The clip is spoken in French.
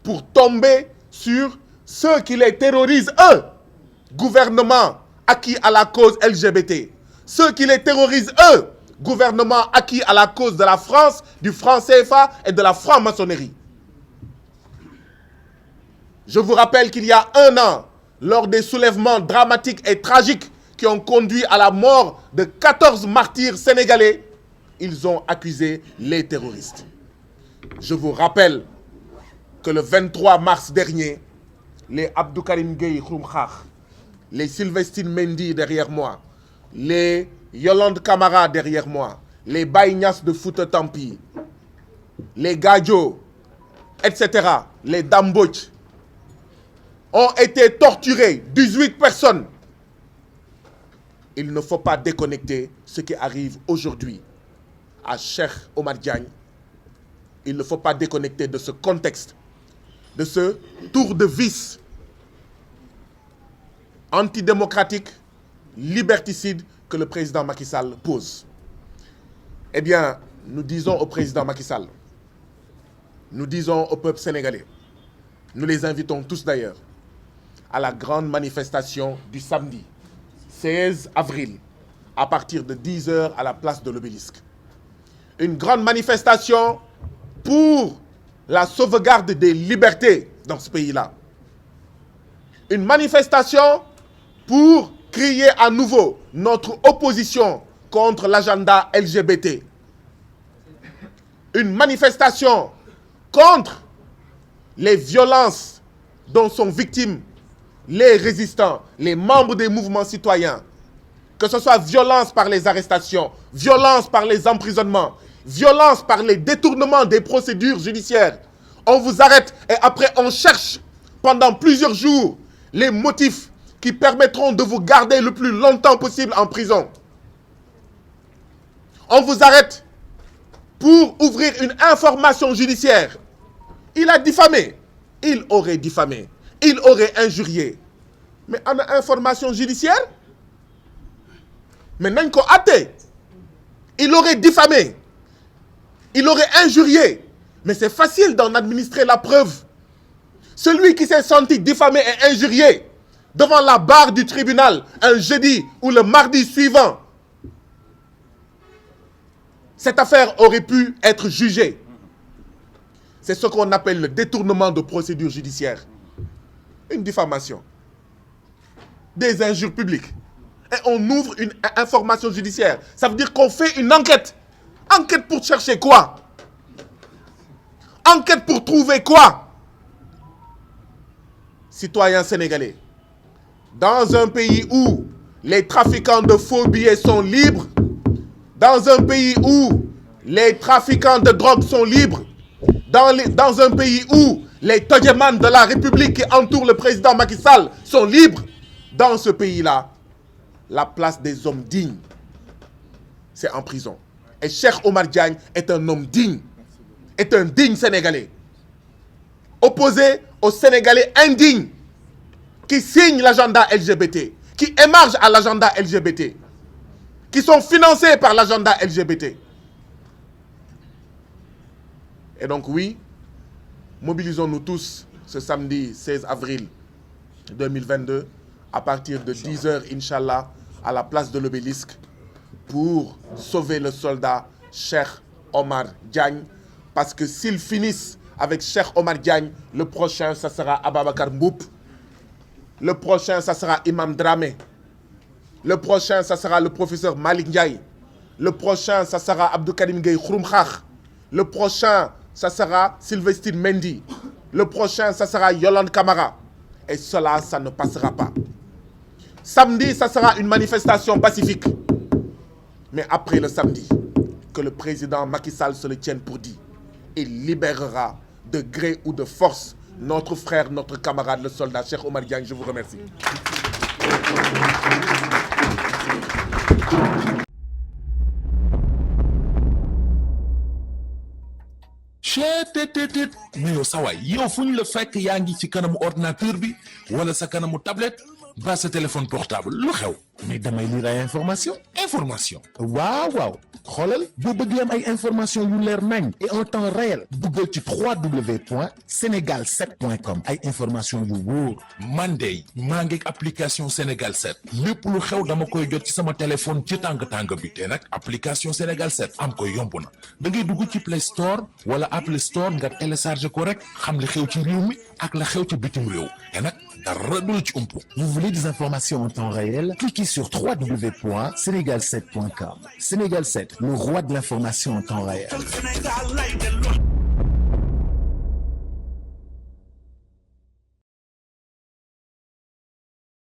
pour tomber sur ceux qui les terrorisent, eux, gouvernement acquis à la cause LGBT. Ceux qui les terrorisent, eux, gouvernement acquis à la cause de la France, du franc CFA et de la franc-maçonnerie. Je vous rappelle qu'il y a un an, lors des soulèvements dramatiques et tragiques qui ont conduit à la mort de 14 martyrs sénégalais, ils ont accusé les terroristes. Je vous rappelle que le 23 mars dernier, les Abdou Karim Gueye Khouroumkhar, les Sylvestine Mendy derrière moi, les Yolande Camara derrière moi, les Baïnias de Fouta Tampi, les Gadjo, etc., les Dambodj, ont été torturés, 18 personnes. Il ne faut pas déconnecter ce qui arrive aujourd'hui à Cheikh Omar Diagne. Il ne faut pas déconnecter de ce contexte, de ce tour de vis antidémocratique, liberticide que le président Macky Sall pose. Eh bien, nous disons au président Macky Sall, nous disons au peuple sénégalais, nous les invitons tous d'ailleurs, à la grande manifestation du samedi 16 avril à partir de 10h à la place de l'Obélisque. Une grande manifestation pour la sauvegarde des libertés dans ce pays-là. Une manifestation pour crier à nouveau notre opposition contre l'agenda LGBT. Une manifestation contre les violences dont sont victimes les résistants, les membres des mouvements citoyens, que ce soit violence par les arrestations, violence par les emprisonnements, violence par les détournements des procédures judiciaires. On vous arrête et après on cherche pendant plusieurs jours les motifs qui permettront de vous garder le plus longtemps possible en prison. On vous arrête pour ouvrir une information judiciaire. Il a diffamé. Il aurait diffamé. Il aurait injurié. Mais en information judiciaire, mais n'en athée. Il aurait diffamé. Il aurait injurié. Mais c'est facile d'en administrer la preuve. Celui qui s'est senti diffamé et injurié devant la barre du tribunal un jeudi ou le mardi suivant, cette affaire aurait pu être jugée. C'est ce qu'on appelle le détournement de procédure judiciaire. Une diffamation. Des injures publiques. Et on ouvre une information judiciaire. Ça veut dire qu'on fait une enquête. Enquête pour chercher quoi? Enquête pour trouver quoi? Citoyens sénégalais, dans un pays où les trafiquants de faux billets sont libres, dans un pays où les trafiquants de drogue sont libres, dans un pays où les todjemans de la République qui entourent le président Macky Sall sont libres, dans ce pays-là, la place des hommes dignes, c'est en prison. Et Cheikh Omar Diagne est un homme digne, est un digne Sénégalais, opposé aux Sénégalais indignes qui signent l'agenda LGBT, qui émargent à l'agenda LGBT, qui sont financés par l'agenda LGBT. Et donc oui, mobilisons-nous tous ce samedi 16 avril 2022 à partir de 10h, Inch'Allah, à la place de l'Obélisque pour sauver le soldat Cheikh Omar Diagne. Parce que s'ils finissent avec Cheikh Omar Diagne, le prochain, ça sera Ababakar Mboup. Le prochain, ça sera Imam Dramé. Le prochain, ça sera le professeur Malik Ndiaye. Le prochain, ça sera Abdou Karim Gueye Khouroumkhar. Le prochain, ça sera Sylvestine Mendy. Le prochain, ça sera Yolande Camara. Et cela, ça ne passera pas. Samedi, ça sera une manifestation pacifique. Mais après le samedi, que le président Macky Sall se le tienne pour dit, il libérera de gré ou de force notre frère, notre camarade, le soldat Cheikh Omar Diagne. Je vous remercie. mais yow sa waay yow fu ñu la fekk yaa ngi ci kanamu ordinateur bi wala sa kanamu tablette ba sa téléphone portable lu xew. mais damay lire ay information waaw waaw xoolal boo bëggee am ay information yu leer nañ et en temps réel duggal ci www.senegal7.com ay information yu wóor man de maa ngi application Sénégal 7 lépp lu xew dama koy jot ci sama téléphone ci tàng bi te nag application Sénégal 7 am ko yomb na da ngay dugg ci Play Store wala Apple Store nga télécharge ko rek xam li xew ci réew mi ak la xew ci bitim réew te nag dara du la ci umpu. Vous voulez des informations en temps réel? Cliquez sur www.senegal7.com. Sénégal 7, le roi de l'information en temps réel.